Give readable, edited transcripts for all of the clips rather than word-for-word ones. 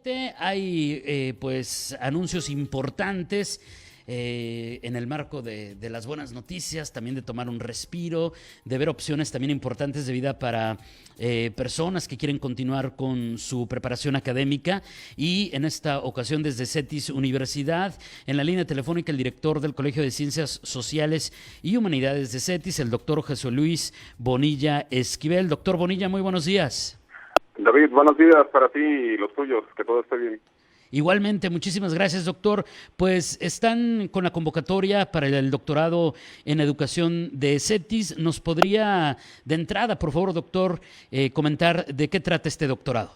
actualmente hay pues anuncios importantes en el marco de las buenas noticias, también de tomar un respiro, de ver opciones también importantes de vida para personas que quieren continuar con su preparación académica. Y en esta ocasión desde CETIS Universidad, en la línea telefónica el director del Colegio de Ciencias Sociales y Humanidades de CETIS, el doctor Jesús Luis Bonilla Esquivel. Doctor Bonilla, muy buenos días. David, buenos días para ti y los tuyos, que todo esté bien. Igualmente, muchísimas gracias, doctor. Pues están con la convocatoria para el doctorado en educación de CETIS. ¿Nos podría, de entrada, por favor, doctor, comentar de qué trata este doctorado?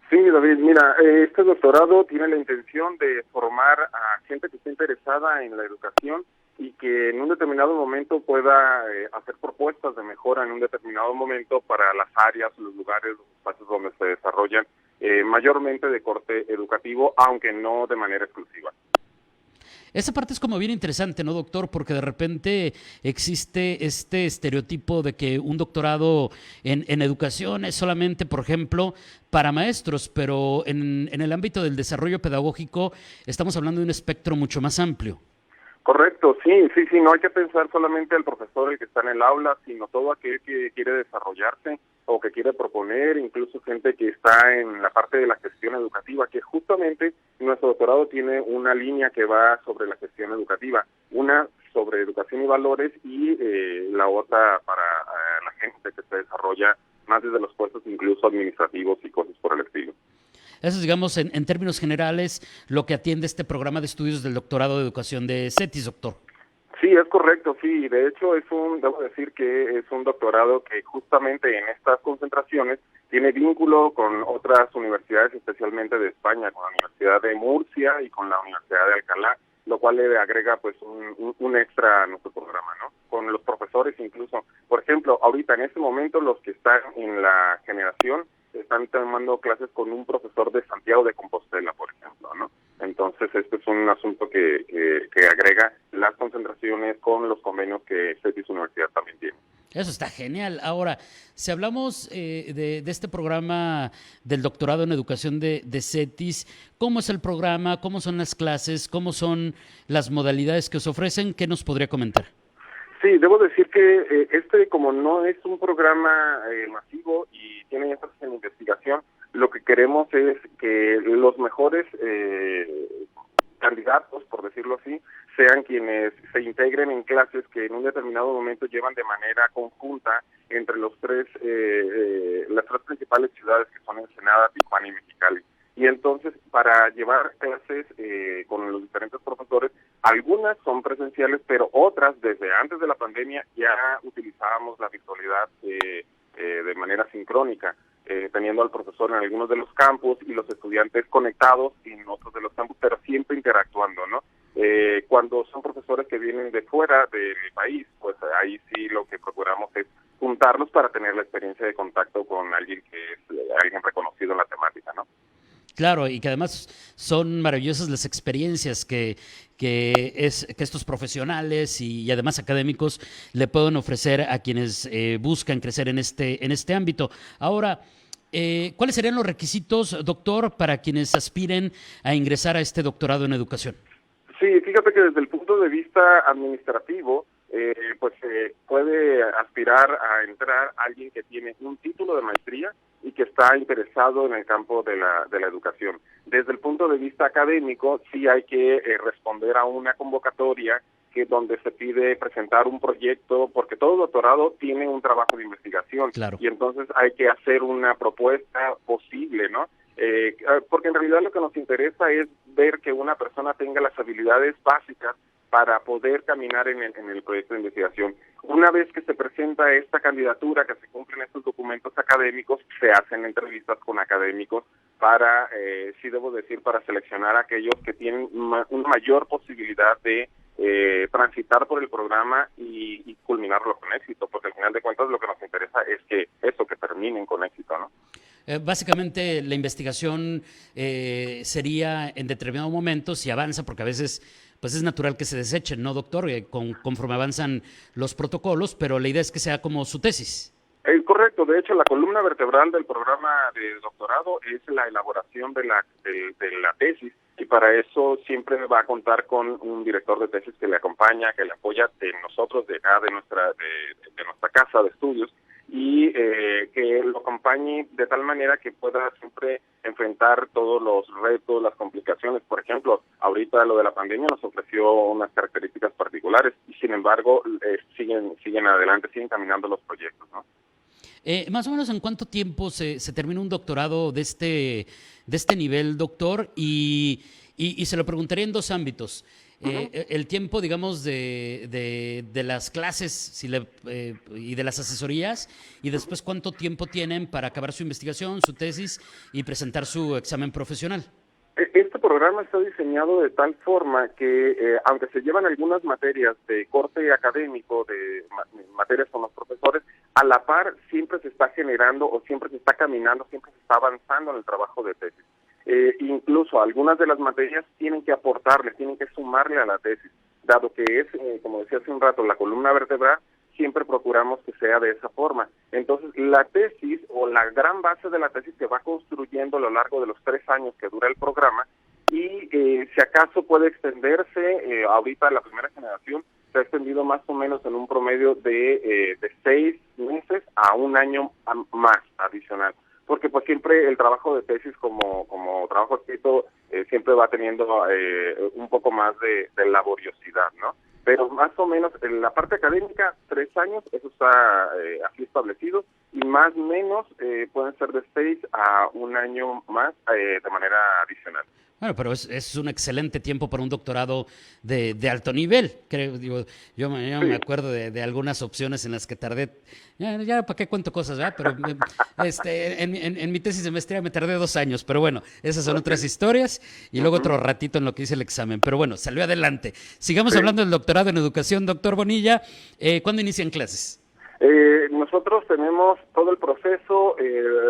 Sí, David, mira, este doctorado tiene la intención de formar a gente que esté interesada en la educación y que en un determinado momento pueda hacer propuestas de mejora en un determinado momento para las áreas, los lugares, los espacios donde se desarrollan, mayormente de corte educativo, aunque no de manera exclusiva. Esa parte es como bien interesante, ¿no, doctor? Porque de repente existe este estereotipo de que un doctorado en educación es solamente, por ejemplo, para maestros, pero en el ámbito del desarrollo pedagógico estamos hablando de un espectro mucho más amplio. Correcto, sí, no hay que pensar solamente al profesor, el que está en el aula, sino todo aquel que quiere desarrollarse o que quiere proponer, incluso gente que está en la parte de la gestión educativa, que justamente nuestro doctorado tiene una línea que va sobre la gestión educativa, una sobre educación y valores y la otra para la gente que se desarrolla más desde los puestos incluso administrativos y cosas por el estilo. Eso es, digamos, en términos generales, lo que atiende este programa de estudios del doctorado de educación de CETIS, doctor. Sí, es correcto, sí. De hecho, debo decir que es un doctorado que justamente en estas concentraciones tiene vínculo con otras universidades, especialmente de España, con la Universidad de Murcia y con la Universidad de Alcalá, lo cual le agrega pues un extra a nuestro programa, ¿no? Con los profesores incluso. Por ejemplo, ahorita en este momento los que están en la generación están tomando clases con un profesor de Santiago de Compostela, por ejemplo, ¿no? Entonces, este es un asunto que agrega las concentraciones con los convenios que CETIS Universidad también tiene. Eso está genial. Ahora, si hablamos de este programa del doctorado en educación de CETIS, ¿cómo es el programa? ¿Cómo son las clases? ¿Cómo son las modalidades que os ofrecen? ¿Qué nos podría comentar? Sí, debo decir que como no es un programa masivo y tiene énfasis en investigación, lo que queremos es que los mejores candidatos, por decirlo así, sean quienes se integren en clases que en un determinado momento llevan de manera conjunta entre las tres principales ciudades que son Ensenada, Tijuana y Mexicali. Y entonces, para llevar clases con los diferentes profesores, algunas son presenciales, pero otras, desde antes de la pandemia, ya utilizábamos la virtualidad de manera sincrónica, teniendo al profesor en algunos de los campus y los estudiantes conectados en otros de los campus, pero siempre interactuando, ¿no? Cuando son profesores que vienen de fuera del país, pues ahí sí lo que procuramos es juntarlos para tener la experiencia de contacto con alguien que es alguien reconocido en la temática, ¿no? Claro, y que además son maravillosas las experiencias que estos profesionales y además académicos le pueden ofrecer a quienes buscan crecer en este ámbito. Ahora, ¿cuáles serían los requisitos, doctor, para quienes aspiren a ingresar a este doctorado en educación? Sí, fíjate que desde el punto de vista administrativo, puede aspirar a entrar alguien que tiene un título de maestría y que está interesado en el campo de la educación. Desde el punto de vista académico, sí hay que responder a una convocatoria donde se pide presentar un proyecto, porque todo doctorado tiene un trabajo de investigación. Claro. Y entonces hay que hacer una propuesta posible, ¿no? Porque en realidad lo que nos interesa es ver que una persona tenga las habilidades básicas para poder caminar en el proyecto de investigación. Una vez que se presenta esta candidatura, que se cumplen estos documentos académicos, se hacen entrevistas con académicos para, sí debo decir, para seleccionar a aquellos que tienen una mayor posibilidad de transitar por el programa y culminarlo con éxito, porque al final de cuentas lo que nos interesa es que terminen con éxito, ¿no? Básicamente la investigación sería en determinado momento, si avanza, porque a veces pues es natural que se desechen, ¿no, doctor? Conforme avanzan los protocolos, pero la idea es que sea como su tesis. Correcto. correcto. De hecho, la columna vertebral del programa de doctorado es la elaboración de la tesis, y para eso siempre va a contar con un director de tesis que le acompaña, que le apoya de nosotros, de nuestra casa de estudios, y que lo acompañe de tal manera que pueda siempre enfrentar todos los retos, las complicaciones. Por ejemplo, ahorita lo de la pandemia nos ofreció unas características particulares y sin embargo siguen adelante, siguen caminando los proyectos, ¿no? Más o menos, ¿en cuánto tiempo se termina un doctorado de este nivel, doctor? Y se lo preguntaría en dos ámbitos. El tiempo, digamos, de las clases y de las asesorías, y después cuánto tiempo tienen para acabar su investigación, su tesis y presentar su examen profesional. Este programa está diseñado de tal forma que, aunque se llevan algunas materias de corte académico, de materias con los profesores, a la par siempre se está generando o siempre se está caminando, siempre se está avanzando en el trabajo de tesis. Incluso algunas de las materias tienen que aportarle, tienen que sumarle a la tesis, dado que es, como decía hace un rato, la columna vertebral, siempre procuramos que sea de esa forma. Entonces, la tesis o la gran base de la tesis se va construyendo a lo largo de los 3 años que dura el programa, y si acaso puede extenderse, ahorita la primera generación se ha extendido más o menos en un promedio de 6 meses a 1 año más adicional, porque pues siempre el trabajo de tesis como trabajo escrito siempre va teniendo un poco más de laboriosidad, ¿no? Pero más o menos en la parte académica, 3 años, eso está así establecido, y más o menos pueden ser de 6 a 1 año más de manera adicional. Bueno, pero es un excelente tiempo para un doctorado de alto nivel. Creo, digo, yo me acuerdo de algunas opciones en las que tardé, ya para qué cuento cosas, ¿verdad? Pero en mi tesis de maestría me tardé 2 años, pero bueno, esas son otras historias, y luego otro ratito en lo que hice el examen. Pero bueno, salió adelante. Sigamos hablando del doctorado en educación, doctor Bonilla. ¿Cuándo inician clases? Nosotros tenemos todo el proceso,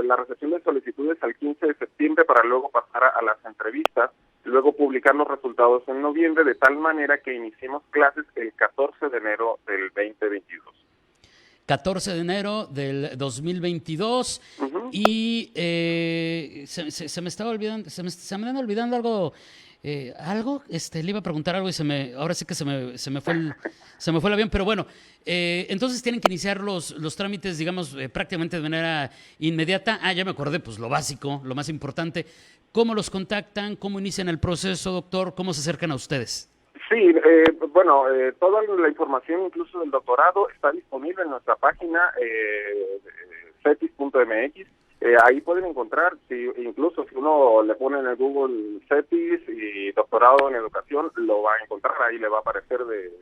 la recepción de solicitudes al 15 de septiembre para luego pasar a las entrevistas, luego publicar los resultados en noviembre, de tal manera que iniciemos clases el 14 de enero del 2022. 14 de enero del 2022, y se me estaba olvidando, se me anda olvidando algo. Le iba a preguntar algo y ahora sí que se me fue el avión, pero bueno, entonces tienen que iniciar los trámites, digamos, prácticamente de manera inmediata. Ya me acordé, pues lo básico, lo más importante. ¿Cómo los contactan? ¿Cómo inician el proceso, doctor? ¿Cómo se acercan a ustedes? Sí, toda la información, incluso del doctorado, está disponible en nuestra página cetis.mx. Ahí pueden encontrar, incluso si uno le pone en el Google CETIS y doctorado en educación, lo va a encontrar, ahí le va a aparecer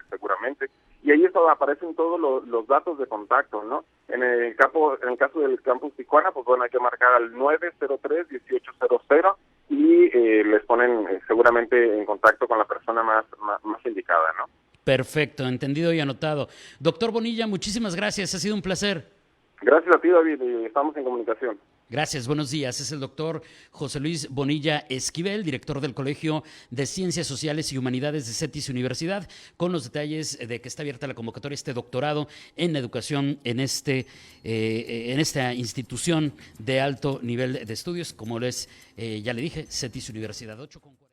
seguramente. Y ahí aparecen todos los datos de contacto, ¿no? En el caso del campus Tijuana, pues bueno, hay que marcar al 903-1800 y les ponen seguramente en contacto con la persona más indicada, ¿no? Perfecto, entendido y anotado. Doctor Bonilla, muchísimas gracias, ha sido un placer. Gracias a ti, David, y estamos en comunicación. Gracias, buenos días. Es el doctor José Luis Bonilla Esquivel, director del Colegio de Ciencias Sociales y Humanidades de CETIS Universidad, con los detalles de que está abierta la convocatoria, este doctorado en educación en esta institución de alto nivel de estudios, como ya le dije, CETIS Universidad. 8:40.